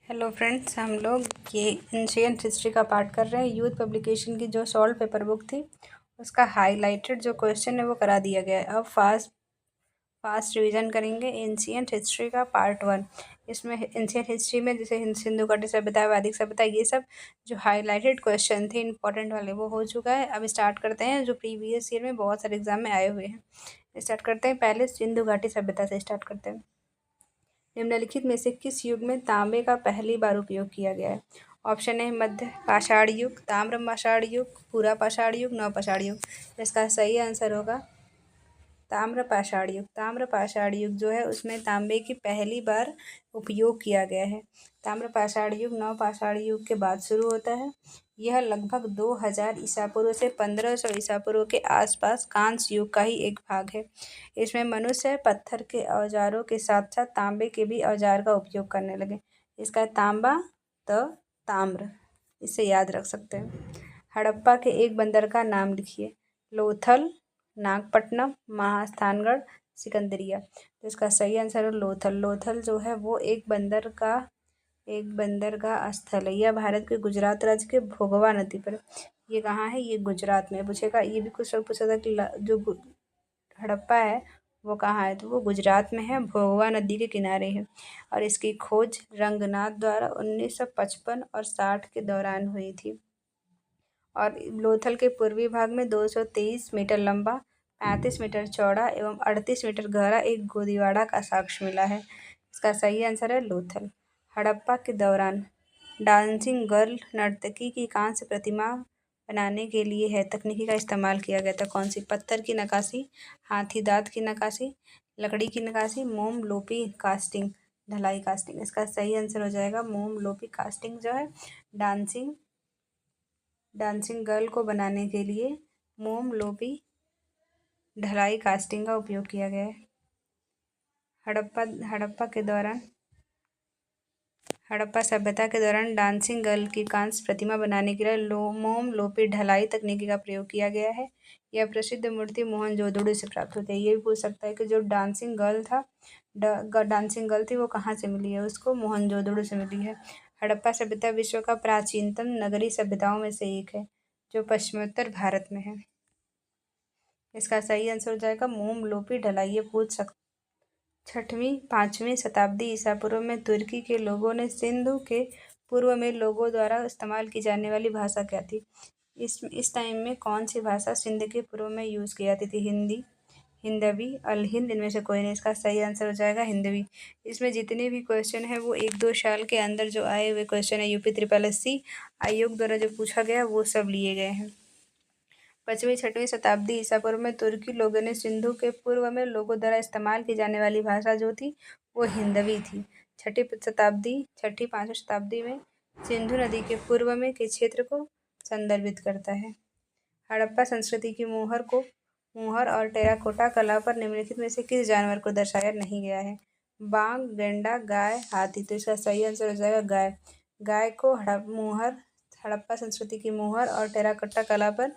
Hello friends, हम लोग ये एंशिएंट हिस्ट्री का पार्ट कर रहे हैं। यूथ पब्लिकेशन की जो सॉल्व पेपर बुक थी उसका हाईलाइटेड जो क्वेश्चन है वो करा दिया गया है। अब फास्ट रिवीजन करेंगे एंशिएंट हिस्ट्री का पार्ट 1। इसमें एंशिएंट हिस्ट्री में जैसे सिंधु घाटी सभ्यता, वैदिक सभ्यता, ये सब जो हाईलाइटेड क्वेश्चन थे इंपॉर्टेंट वाले वो हो चुका है। अब स्टार्ट करते हैं जो प्रीवियस ईयर में बहुत सारे एग्जाम में आए हुए हैं। स्टार्ट करते हैं, पहले सिंधु घाटी सभ्यता से स्टार्ट करते हैं। निम्नलिखित में से किस युग में तांबे का पहली बार उपयोग किया गया है? ऑप्शन है मध्य पाषाण युग, ताम्र पाषाण युग, पूरा पाषाण युग, नव पाषाण युग। इसका सही आंसर होगा ताम्र पाषाण युग। ताम्र पाषाण युग जो है उसमें तांबे की पहली बार उपयोग किया गया है। ताम्र पाषाण युग नव पाषाण युग के बाद शुरू होता है। यह लगभग 2000 ईसा पूर्व से 1500 ईसा पूर्व के आसपास कांस्य युग का ही एक भाग है। इसमें मनुष्य पत्थर के औजारों के साथ साथ तांबे के भी औजार का उपयोग करने लगे। इसका तांबा तो ताम्र, इसे याद रख सकते हैं। हड़प्पा के एक बंदर का नाम लिखिए। लोथल, नागपट्टनम, महास्थानगढ़, सिकंदरिया। तो इसका सही आंसर है लोथल। लोथल जो है वो एक बंदर का स्थल है। यह भारत के गुजरात राज्य के भोगवा नदी पर, ये कहाँ है? ये गुजरात में। पूछेगा, ये भी कुछ पूछा था कि जो हड़प्पा है वो कहाँ है, तो वो गुजरात में है, भोगवा नदी के किनारे है। और इसकी खोज रंगनाथ द्वारा 1955 और 60 के दौरान हुई थी। और लोथल के पूर्वी भाग में 223 मीटर लंबा, 35 मीटर चौड़ा एवं 38 मीटर गहरा एक गोदीवाड़ा का साक्ष्य मिला है। इसका सही आंसर है लोथल। हड़प्पा के दौरान डांसिंग गर्ल नर्तकी की कांस्य प्रतिमा बनाने के लिए है तकनीकी का इस्तेमाल किया गया था। कौन सी? पत्थर की नक्काशी, हाथी दांत की नक्काशी, लकड़ी की नक्काशी, मोम लोपी कास्टिंग, ढलाई कास्टिंग। इसका सही आंसर हो जाएगा मोम लोपी कास्टिंग जो है डांसिंग गर्ल को बनाने के लिए मोम लोपी ढलाई कास्टिंग का उपयोग किया गया है। हड़प्पा सभ्यता के दौरान डांसिंग गर्ल की कांस्य प्रतिमा बनाने के लिए मोम लोपी ढलाई तकनीकी का प्रयोग किया गया है। यह प्रसिद्ध मूर्ति मोहनजोदड़ो से प्राप्त होती है। ये भी पूछ सकता है कि जो डांसिंग गर्ल थी वो कहाँ से मिली है? उसको मोहनजोदड़ो से मिली है। हड़प्पा सभ्यता विश्व का प्राचीनतम नगरीय सभ्यताओं में से एक है जो पश्चिमोत्तर भारत में है। इसका सही आंसर हो जाएगा मोम लोपी ढलाई। ये पूछ सकते। 5वीं शताब्दी ईसा पूर्व में तुर्की के लोगों ने सिंधु के पूर्व में लोगों द्वारा इस्तेमाल की जाने वाली भाषा क्या थी? इस टाइम में कौन सी भाषा सिंध के पूर्व में यूज़ की जाती थी? हिंदी, हिंदवी, अल हिंद, इनमें से कोई नहीं। इसका सही आंसर हो जाएगा हिंदवी। इसमें जितने भी क्वेश्चन है वो 1-2 साल के अंदर जो आए हुए क्वेश्चन है यूपी SSC आयोग द्वारा जो पूछा गया वो सब लिए गए हैं। 5वीं-6वीं शताब्दी ईसा पूर्व में तुर्की लोगों ने सिंधु के पूर्व में लोगों द्वारा इस्तेमाल की जाने वाली भाषा जो थी वो हिंदवी थी। 5वीं शताब्दी में सिंधु नदी के पूर्व में के क्षेत्र को संदर्भित करता है। हड़प्पा संस्कृति की मुहर और टेराकोटा कला पर निम्नलिखित में से किस जानवर को दर्शाया नहीं गया है? बाघ, गैंडा, गाय, हाथी। तो इसका सही आंसर हो जाएगा गाय। गाय को हड़प्पा संस्कृति की मुहर और टेराकोटा कला पर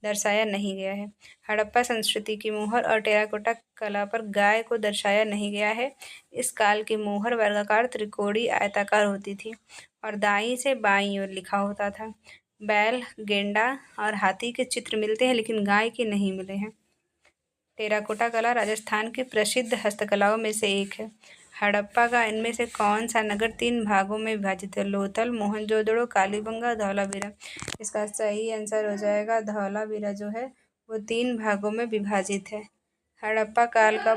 दर्शाया नहीं गया है। हड़प्पा संस्कृति की मुहर और टेराकोटा कला पर गाय को दर्शाया नहीं गया है। इस काल की मुहर वर्गाकार, त्रिकोणीय, आयताकार होती थी और दाईं से बाईं ओर लिखा होता था। बैल, गेंडा और हाथी के चित्र मिलते हैं लेकिन गाय के नहीं मिले हैं। टेराकोटा कला राजस्थान की प्रसिद्ध हस्तकलाओं में से एक है। हड़प्पा का इनमें से कौन सा नगर 3 भागों में विभाजित है? लोथल, मोहनजोदड़ो, कालीबंगा, धौलावीरा। इसका सही आंसर हो जाएगा धौलावीरा जो है वो 3 भागों में विभाजित है। हड़प्पा काल का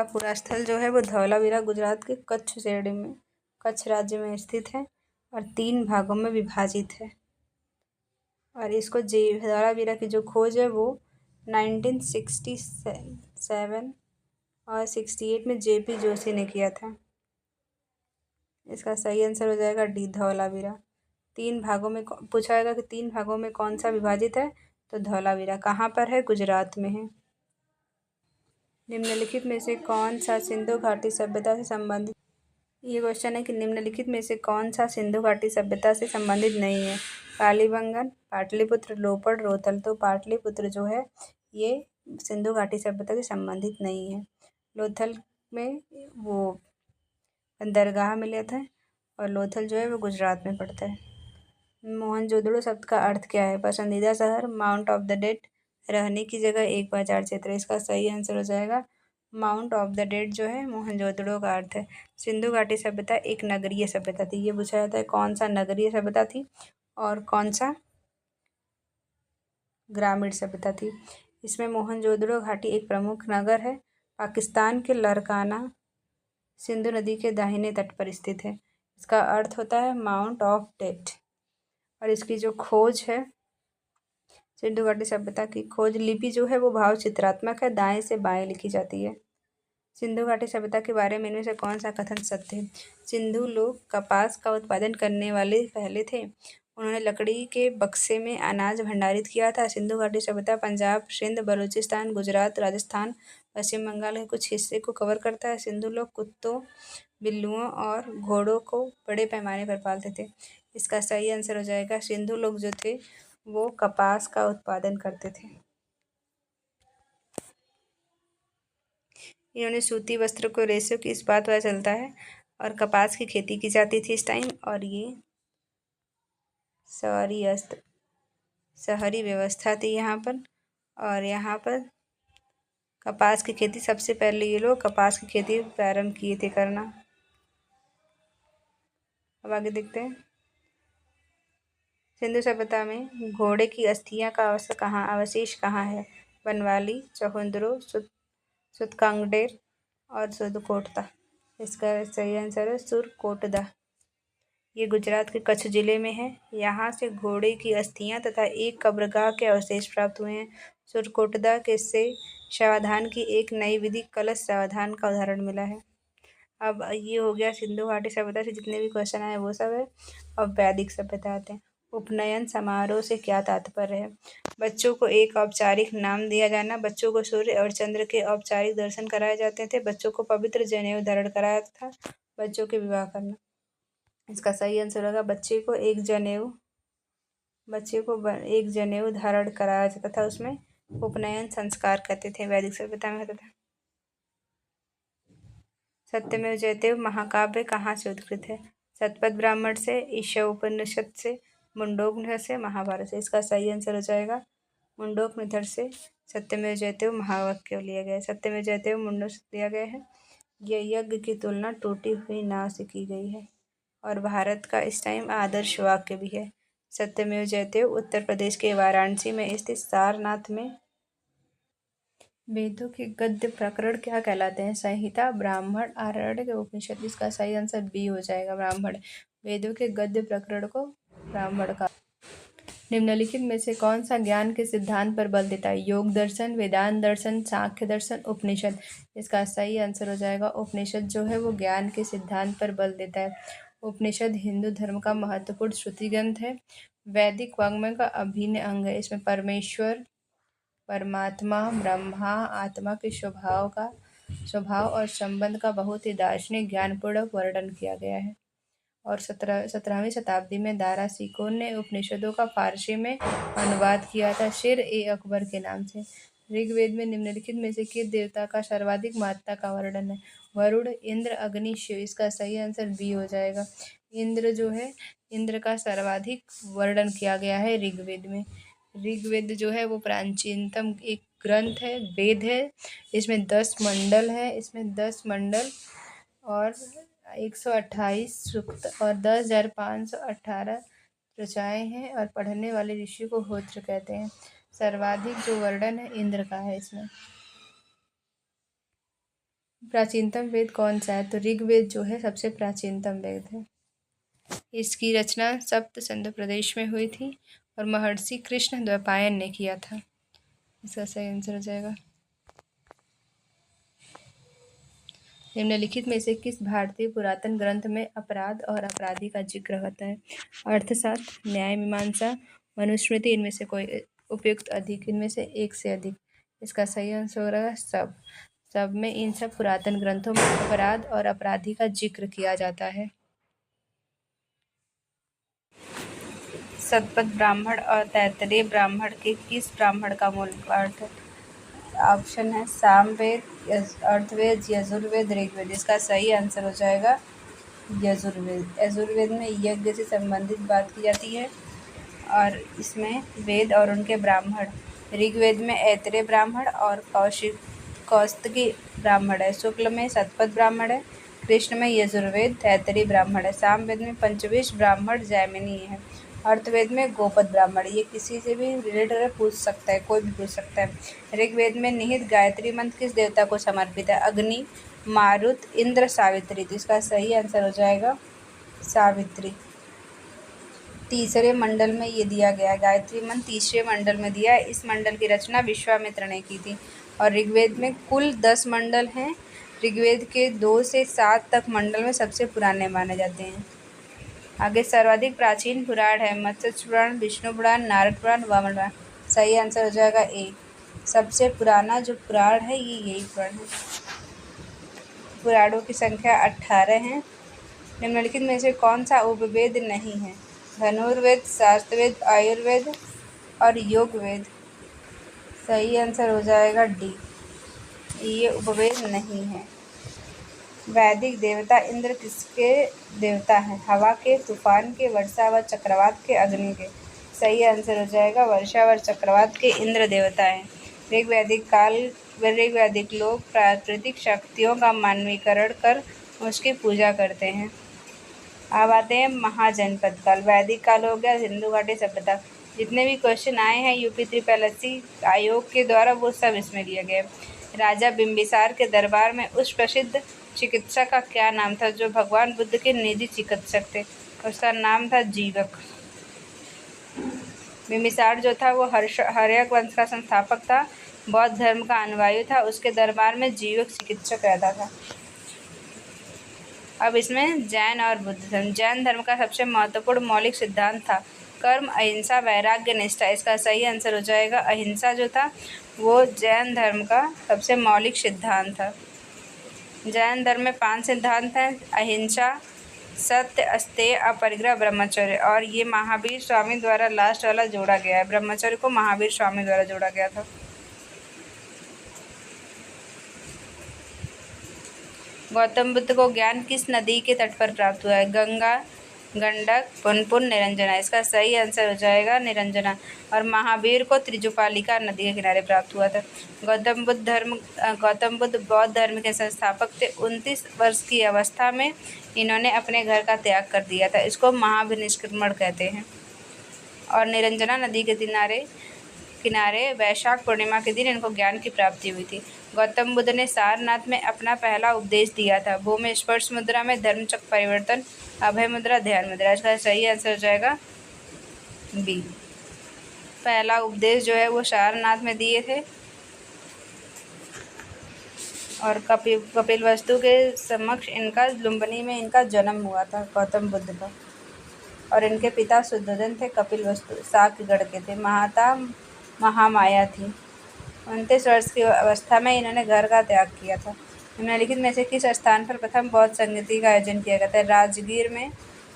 पूरा स्थल जो है वो धौलावीरा गुजरात के कच्छ राज्य में स्थित है और 3 भागों में विभाजित है। और इसको धौलावीरा की जो खोज है वो 1967 और 68 में JP जोशी ने किया था। इसका सही आंसर हो जाएगा डी, धौलावीरा। 3 भागों में पूछा जाएगा कि 3 भागों में कौन सा विभाजित है, तो धौलावीरा कहाँ पर है? गुजरात में है। निम्नलिखित में से कौन सा सिंधु घाटी सभ्यता से संबंधित, ये क्वेश्चन है कि निम्नलिखित में से कौन सा सिंधु घाटी सभ्यता से संबंधित नहीं है? कालीबंगन, पाटलिपुत्र, लोपड़, रोहतल। तो पाटलिपुत्र जो है ये सिंधु घाटी सभ्यता से संबंधित नहीं है। लोथल में वो बंदरगाह मिले थे। और लोथल जो है वो गुजरात में पड़ता है। मोहनजोदड़ो शब्द का अर्थ क्या है? पसंदीदा शहर, माउंट ऑफ द डेड, रहने की जगह, एक बाजार क्षेत्र। इसका सही आंसर हो जाएगा माउंट ऑफ द डेड जो है मोहनजोदड़ो का अर्थ है। सिंधु घाटी सभ्यता एक नगरीय सभ्यता थी। ये पूछा जाता है कौन सा नगरीय सभ्यता थी और कौन सा ग्रामीण सभ्यता थी। इसमें मोहनजोदड़ो घाटी एक प्रमुख नगर है। पाकिस्तान के लरकाना सिंधु नदी के दाहिने तट पर स्थित है। इसका अर्थ होता है माउंट ऑफ डेड। और इसकी जो खोज है, सिंधु घाटी सभ्यता की खोज लिपि जो है वो भाव चित्रात्मक है, दाएं से बाएं लिखी जाती है। सिंधु घाटी सभ्यता के बारे में इनमें से कौन सा कथन सत्य है? सिंधु लोग कपास का उत्पादन करने वाले पहले थे। उन्होंने लकड़ी के बक्से में अनाज भंडारित किया था। सिंधु घाटी सभ्यता पंजाब, सिंध, बलूचिस्तान, गुजरात, राजस्थान, पश्चिम बंगाल के कुछ हिस्से को कवर करता है। सिंधु लोग कुत्तों, बिल्लियों और घोड़ों को बड़े पैमाने पर पालते थे। इसका सही आंसर हो जाएगा सिंधु लोग जो थे वो कपास का उत्पादन करते थे। इन्होंने सूती वस्त्र को रेशों की इस बात पता चलता है और कपास की खेती की जाती थी इस टाइम। और ये शहरी व्यवस्था थी यहाँ पर। और यहाँ पर कपास की खेती सबसे पहले ये लोग कपास की खेती प्रारंभ किए थे करना। अब आगे देखते हैं। सिंधु सभ्यता में घोड़े की अस्थियां का अवशेष कहाँ है? बनवाली, चहुंदरो, सुतकांगडेर और सुरकोटदा। इसका सही आंसर है सुरकोटदा। ये गुजरात के कच्छ जिले में है। यहाँ से घोड़े की अस्थियां तथा एक कब्रगाह के अवशेष प्राप्त हुए हैं। सुरकोटदा के से शवाधान की एक नई विधि कलश शवाधान का उदाहरण मिला है। अब ये हो गया सिंधु घाटी सभ्यता से जितने भी क्वेश्चन आए वो सब है। अब वैदिक सभ्यता आते हैं। उपनयन समारोह से क्या तात्पर्य है? बच्चों को एक औपचारिक नाम दिया जाना। बच्चों को सूर्य और चंद्र के औपचारिक दर्शन कराए जाते थे। बच्चों को पवित्र जनेऊ धारण कराया था। बच्चों के विवाह करना। इसका सही आंसर होगा बच्चे को एक जनेऊ धारण कराया जाता था। उसमें उपनयन संस्कार कहते थे। वैदिक सभ्यता में होता था। सत्यमेव जयते महाकाव्य कहाँ से उद्गृत है? शतपथ ब्राह्मण से, ईशोपनिषद से, मुंडकोपनिषद से, महाभारत से। इसका सही आंसर हो जाएगा मुंडकोपनिषद से सत्यमेव जयते महावाक्य लिया गया है। सत्यमेव जयते मुंडकोपनिषद लिया गया है। यह यज्ञ की तुलना टूटी हुई नाव से की गई है। और भारत का इस टाइम आदर्श वाक्य भी है। सत्यमेव जयते उत्तर प्रदेश के वाराणसी में स्थित सारनाथ में। वेदों के गद्य प्रकरण क्या कहलाते हैं? संहिता, ब्राह्मण, आरण्यक, उपनिषद। इसका सही आंसर बी हो जाएगा ब्राह्मण। वेदों के गद्य प्रकरण को ब्राह्मण का। निम्नलिखित में से कौन सा ज्ञान के सिद्धांत पर बल देता है? योग दर्शन, वेदांत दर्शन, सांख्य दर्शन, उपनिषद। इसका सही आंसर हो जाएगा उपनिषद जो है वो ज्ञान के सिद्धांत पर बल देता है। उपनिषद हिंदू धर्म का महत्वपूर्ण श्रुति ग्रंथ है। वैदिक वाङ्मय का अभिन्न अंग है। इसमें परमेश्वर, परमात्मा, ब्रह्मा, आत्मा के स्वभाव और संबंध का बहुत ही दार्शनिक ज्ञानपूर्वक वर्णन किया गया है। और 17वीं शताब्दी में दारा सिकोन ने उपनिषदों का फारसी में अनुवाद किया था शेर ए अकबर के नाम से। ऋग्वेद में निम्नलिखित में से किस देवता का सर्वाधिक महत्ता का वर्णन है? वरुण, इंद्र, अग्नि, शिव। इसका सही आंसर बी हो जाएगा। इंद्र का सर्वाधिक वर्णन किया गया है ऋग्वेद में। ऋग्वेद जो है वो प्राचीनतम एक ग्रंथ है, वेद है। इसमें 10 मंडल है। इसमें 10 मंडल और 128 सूक्त और 10,518 ऋचाएँ हैं। और पढ़ने वाले ऋषि को होत्र कहते हैं। सर्वाधिक जो वर्णन है इंद्र का है इसमें। प्राचीनतम वेद कौन सा है? तो ऋग्वेद जो है सबसे प्राचीनतम वेद है। इसकी रचना सप्त सिंधु प्रदेश में हुई थी और महर्षि कृष्ण द्वैपायन ने किया था। इसका सही आंसर हो जाएगा। निम्नलिखित में से किस भारतीय पुरातन ग्रंथ में अपराध और अपराधी का जिक्र होता है? अर्थशास्त्र, न्याय मीमांसा, मनुस्मृति। इनमें से कोई उपयुक्त अधिक? इनमें से एक से अधिक। इसका सही आंसर हो रहा है सब में इन सब पुरातन ग्रंथों में अपराध और अपराधी का जिक्र किया जाता है। शतपथ ब्राह्मण और तैत्तरीय ब्राह्मण के किस ब्राह्मण का मूल अर्थ है? ऑप्शन है सामवेद, अर्थवेद, यजुर्वेद, ऋग्वेद। इसका सही आंसर हो जाएगा यजुर्वेद। यजुर्वेद में यज्ञ से संबंधित बात की जाती है और इसमें वेद और उनके ब्राह्मण। ऋग्वेद में ऐतरेय ब्राह्मण और कौस्तुकी ब्राह्मण है। शुक्ल में शतपथ ब्राह्मण है। कृष्ण में यजुर्वेद तैत्तिरीय ब्राह्मण है। सामवेद में पंचविश ब्राह्मण जैमिनी है। अर्थवेद में गोपद ब्राह्मण। ये किसी से भी रिलेटेड पूछ सकता है, कोई भी पूछ सकता है। ऋग्वेद में निहित गायत्री मंत्र किस देवता को समर्पित है? अग्नि, मारुत, इंद्र, सावित्री। तो इसका सही आंसर हो जाएगा सावित्री। तीसरे मंडल में ये दिया गया है, गायत्री मंत्र तीसरे मंडल में दिया है। इस मंडल की रचना विश्वामित्र ने की थी। और ऋग्वेद में कुल 10 मंडल हैं। ऋग्वेद के 2 से 7 तक मंडल में सबसे पुराने माने जाते हैं। आगे सर्वाधिक प्राचीन पुराण है मत्स्य पुराण, विष्णु पुराण, नारद पुराण, वामन पुराण। सही आंसर हो जाएगा ए। सबसे पुराना जो पुराण है ये यही पुराण है। पुराणों की संख्या 18 है। निम्नलिखित में से कौन सा उपवेद नहीं है? धनुर्वेद, शास्त्रवेद, आयुर्वेद और योगवेद। सही आंसर हो जाएगा डी, ये उपवेद नहीं है। वैदिक देवता इंद्र किसके देवता हैं? हवा के, तूफान के, वर्षा व चक्रवात के, अग्नि के। सही आंसर हो जाएगा वर्षा व चक्रवात के इंद्र देवता हैं। ऋग्वैदिक लोग प्राकृतिक शक्तियों का मानवीकरण कर उसकी पूजा करते हैं। अब आते हैं महाजनपद काल। वैदिक काल हो गया, सिंधु घाटी सभ्यता। जितने भी क्वेश्चन आए हैं यूपी ट्रिपल एससी आयोग के द्वारा वो सब इसमें लिए गए। राजा बिंबिसार के दरबार में उस प्रसिद्ध चिकित्सक का क्या नाम था जो भगवान बुद्ध के निजी चिकित्सक थे? उसका नाम था जीवक। बिंबिसार जो था वो हर्यक वंश का संस्थापक था, बौद्ध धर्म का अनुयायी था। उसके दरबार में जीवक चिकित्सक रहता था। अब इसमें जैन और बुद्ध धर्म। जैन धर्म का सबसे महत्वपूर्ण मौलिक सिद्धांत था कर्म, अहिंसा, वैराग्य, निष्ठा। इसका सही आंसर हो जाएगा अहिंसा जो था वो जैन धर्म का सबसे मौलिक सिद्धांत था। जैन धर्म में 5 सिद्धांत हैं, अहिंसा, सत्य, अस्तेय, अपरिग्रह, ब्रह्मचर्य। और ये महावीर स्वामी द्वारा लास्ट वाला जोड़ा गया है। ब्रह्मचर्य को महावीर स्वामी द्वारा जोड़ा गया था। गौतम बुद्ध को ज्ञान किस नदी के तट पर प्राप्त हुआ है? गंगा, गंडक, पुनपुन, निरंजना। इसका सही आंसर हो जाएगा निरंजना। और महावीर को त्रिजुपालिका नदी के किनारे प्राप्त हुआ था। गौतम बुद्ध बौद्ध धर्म के संस्थापक थे। 29 वर्ष की अवस्था में इन्होंने अपने घर का त्याग कर दिया था। इसको महाविनिष्क्रमण कहते हैं। और निरंजना नदी के किनारे वैशाख पूर्णिमा के दिन इनको ज्ञान की प्राप्ति हुई थी। गौतम बुद्ध ने सारनाथ में अपना पहला उपदेश दिया था। भूमि स्पर्श मुद्रा में, धर्मचक्र परिवर्तन, अभय मुद्रा, ध्यान मुद्रा। इसका सही आंसर हो जाएगा बी। पहला उपदेश जो है वो सारनाथ में दिए थे। और कपिल वस्तु के समक्ष इनका लुम्बिनी में इनका जन्म हुआ था गौतम बुद्ध का। और इनके पिता शुद्धोधन थे, कपिल वस्तु साक्यगढ़ के थे, माता महामाया थी। 29 वर्ष की अवस्था में इन्होंने घर का त्याग किया था। निम्नलिखित में से किस स्थान पर प्रथम बौद्ध संगति का आयोजन किया गया था?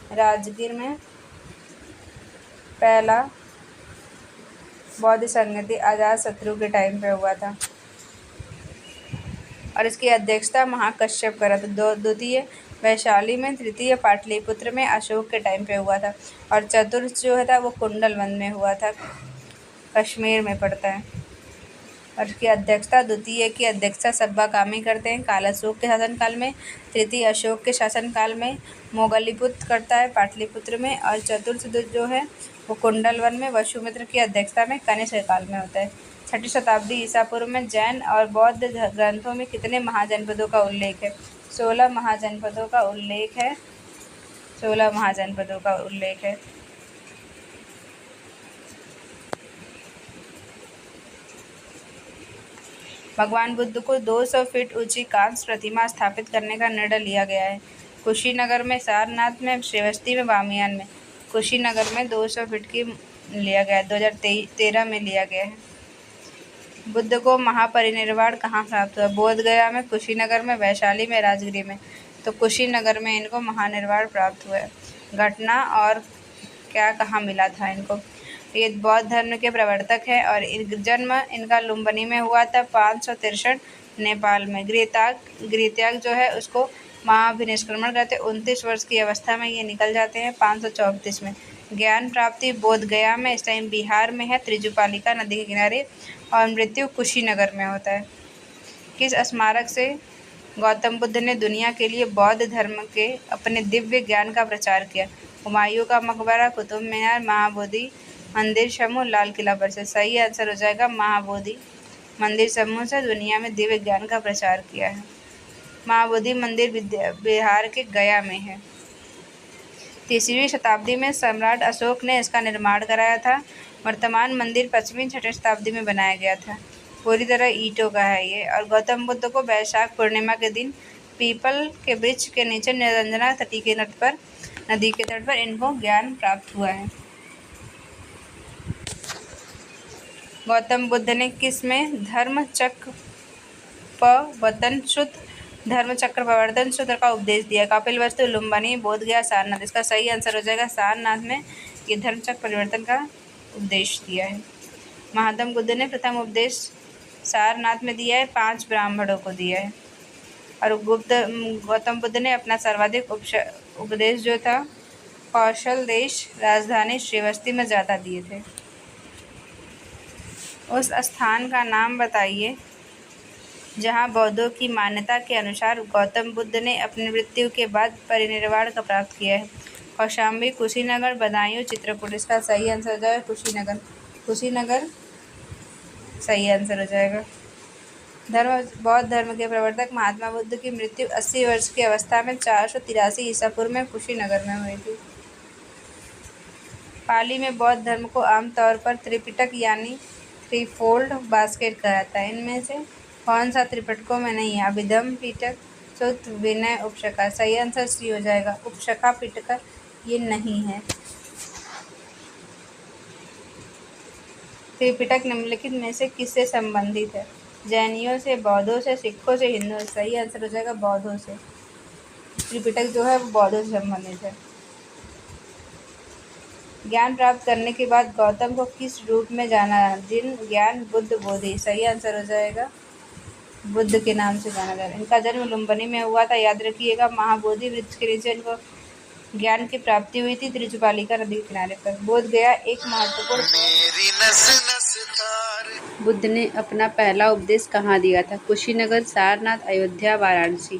राजगीर में पहला बौद्ध संगति अजातशत्रु के टाइम पे हुआ था। और इसकी अध्यक्षता महाकश्यप करा था। द्वितीय वैशाली में, तृतीय पाटलिपुत्र में अशोक के टाइम पे हुआ था। और चतुर्थ जो था वो कुंडलवन में हुआ था, कश्मीर में पड़ता है। और इसकी अध्यक्षता द्वितीय की अध्यक्षता सब्बाकामी करते हैं कालाशोक के शासनकाल में। तृतीय अशोक के शासनकाल में मोगलीपुत्र करता है पाटलिपुत्र में। और चतुर्थ जो है वो कुंडलवन में वसुमित्र की अध्यक्षता में कनिष्क काल में होता है। 6ठी शताब्दी ईसा पूर्व में जैन और बौद्ध ग्रंथों में कितने महाजनपदों का उल्लेख है? 16 महाजनपदों का उल्लेख है। 16 महाजनपदों का उल्लेख है। भगवान बुद्ध को 200 फीट ऊंची कांस्य प्रतिमा स्थापित करने का निर्णय लिया गया है। कुशीनगर में, सारनाथ में, श्रीवस्ती में, बामियान में। कुशीनगर में 200 फीट की लिया गया है, 2013 में लिया गया है। बुद्ध को महापरिनिर्वाण कहाँ प्राप्त हुआ? बोध गया में, कुशीनगर में, वैशाली में, राजगिरी में। तो कुशीनगर में इनको महानिर्वाण प्राप्त हुआ है। घटना और क्या कहाँ मिला था इनको? ये बौद्ध धर्म के प्रवर्तक हैं और जन्म इनका लुम्बिनी में हुआ था 563 नेपाल में। गृहत्याग जो है उसको महाभिनिष्क्रमण करते 29 वर्ष की अवस्था में ये निकल जाते हैं 534 में। ज्ञान प्राप्ति बोध गया में, इस टाइम बिहार में है, त्रिजुपालिका नदी के किनारे, और मृत्यु कुशीनगर में होता है। किस स्मारक से गौतम बुद्ध ने दुनिया के लिए बौद्ध धर्म के अपने दिव्य ज्ञान का प्रचार किया? हुमायूं का मकबरा, कुतुब मीनार, महाबोधि मंदिर समूह, लाल किला परिसर। सही आंसर हो जाएगा महाबोधि मंदिर समूह से दुनिया में दिव्य ज्ञान का प्रचार किया है। महाबोधि मंदिर बिहार के गया में है। 3वीं शताब्दी में सम्राट अशोक ने इसका निर्माण कराया था। वर्तमान मंदिर 5वीं 6वीं शताब्दी में बनाया गया था। पूरी तरह ईंटों का है ये। और गौतम बुद्ध को वैशाख पूर्णिमा के दिन पीपल के वृक्ष के नीचे निरंजना नदी के तट पर इनको ज्ञान प्राप्त हुआ है। गौतम बुद्ध ने किस में धर्मचक्र प्रवर्तन सूत्र का उपदेश दिया? कपिलवस्तु, लुम्बिनी, बोधगया, सारनाथ। इसका सही आंसर हो जाएगा सारनाथ में ये धर्मचक्र परिवर्तन का उपदेश दिया है। महात्मा बुद्ध ने प्रथम उपदेश सारनाथ में दिया है, 5 ब्राह्मणों को दिया है। और गौतम बुद्ध ने अपना सर्वाधिक उपदेश जो था कौशल देश राजधानी श्रीवस्ती में ज़्यादा दिए थे। उस स्थान का नाम बताइए जहाँ बौद्धों की मान्यता के अनुसार गौतम बुद्ध ने अपनी मृत्यु के बाद परिनिर्वाण का प्राप्त किया है। कौशाम्बी, कुशीनगर, बदायूं, चित्रकूट। इसका सही आंसर हो जाएगा कुशीनगर सही आंसर हो जाएगा। बौद्ध धर्म के प्रवर्तक महात्मा बुद्ध की मृत्यु 80 वर्ष की अवस्था में 483 ईसा पूर्व में कुशीनगर में हुई थी। पाली में बौद्ध धर्म को आमतौर पर त्रिपिटक यानी थ्रीफोल्ड बास्केट कहा जाता है। इनमें से कौन सा त्रिपिटकों में नहीं है? अभिधम्म पिटक, सुत्त, विनय, उपशका। सही आंसर सी हो जाएगा। उपशका पिटक ये नहीं है। त्रिपिटक निम्नलिखित में से किससे संबंधित है? जैनियों से, बौद्धों से, सिखों से, हिंदुओं से। सही आंसर हो जाएगा बौद्धों से। त्रिपिटक जो है वो बौद्धों से संबंधित है। ज्ञान प्राप्त करने के बाद गौतम को किस रूप में जाना? जिन, ज्ञान, बुद्ध, बोधि। सही आंसर हो जाएगा बुद्ध के नाम से जाना जा रहा है। इनका जन्म लुम्बिनी में हुआ था, याद रखिएगा। महाबोधि वृक्ष के नीचे इनको ज्ञान की प्राप्ति हुई थी त्रिजुपालिका नदी के किनारे पर। बोध गया एक महत्वपूर्ण। बुद्ध ने अपना पहला उपदेश कहाँ दिया था? कुशीनगर, सारनाथ, अयोध्या, वाराणसी।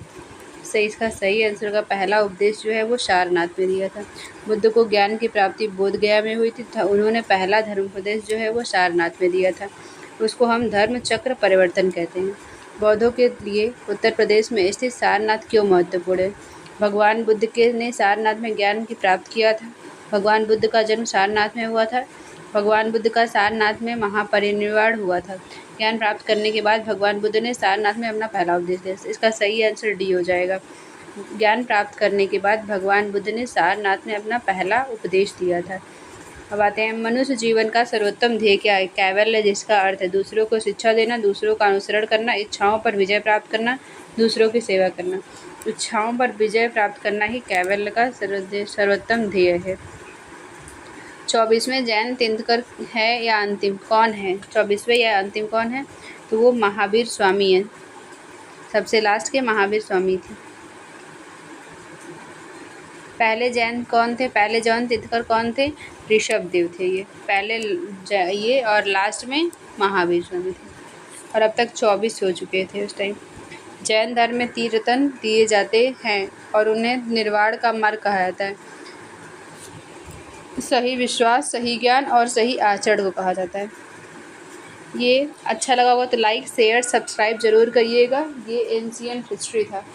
सही, इसका सही आंसर का पहला उपदेश जो है वो सारनाथ में दिया था। बुद्ध को ज्ञान की प्राप्ति बोध गया में हुई थी। उन्होंने पहला धर्मोपदेश जो है वो सारनाथ में दिया था। उसको हम धर्मचक्र परिवर्तन कहते हैं। बौद्धों के लिए उत्तर प्रदेश में स्थित सारनाथ क्यों महत्वपूर्ण है? भगवान बुद्ध ने सारनाथ में ज्ञान की प्राप्त किया था। भगवान बुद्ध का जन्म सारनाथ में हुआ था। भगवान बुद्ध का सारनाथ में महापरिनिर्वाण हुआ था। ज्ञान प्राप्त करने के बाद भगवान बुद्ध ने सारनाथ में अपना पहला उपदेश दिया। इसका सही आंसर डी हो जाएगा। ज्ञान प्राप्त करने के बाद भगवान बुद्ध ने सारनाथ में अपना पहला उपदेश दिया था। अब आते हैं, मनुष्य जीवन का सर्वोत्तम ध्येय क्या है? कैवल्य, जिसका अर्थ है दूसरों को शिक्षा देना, दूसरों का अनुसरण करना, इच्छाओं पर विजय प्राप्त करना, दूसरों की सेवा करना। इच्छाओं पर विजय प्राप्त करना ही कैवल्य का सर्वोत्तम ध्येय है। 24वें जैन तीर्थंकर है या अंतिम कौन है? 24वें या अंतिम कौन है? तो वो महावीर स्वामी है। सबसे लास्ट के महावीर स्वामी थे। पहले जैन कौन थे? पहले जैन तीर्थंकर कौन थे? ऋषभदेव थे ये पहले, ये और लास्ट में महावीर स्वामी थे। और अब तक 24 हो चुके थे उस टाइम। जैन धर्म में 3 रत्न दिए जाते हैं और उन्हें निर्वाण का मार्ग कहा जाता है। सही विश्वास, सही ज्ञान और सही आचरण को कहा जाता है। ये अच्छा लगा होगा तो लाइक, शेयर, सब्सक्राइब जरूर करिएगा। ये एंशिएंट हिस्ट्री था।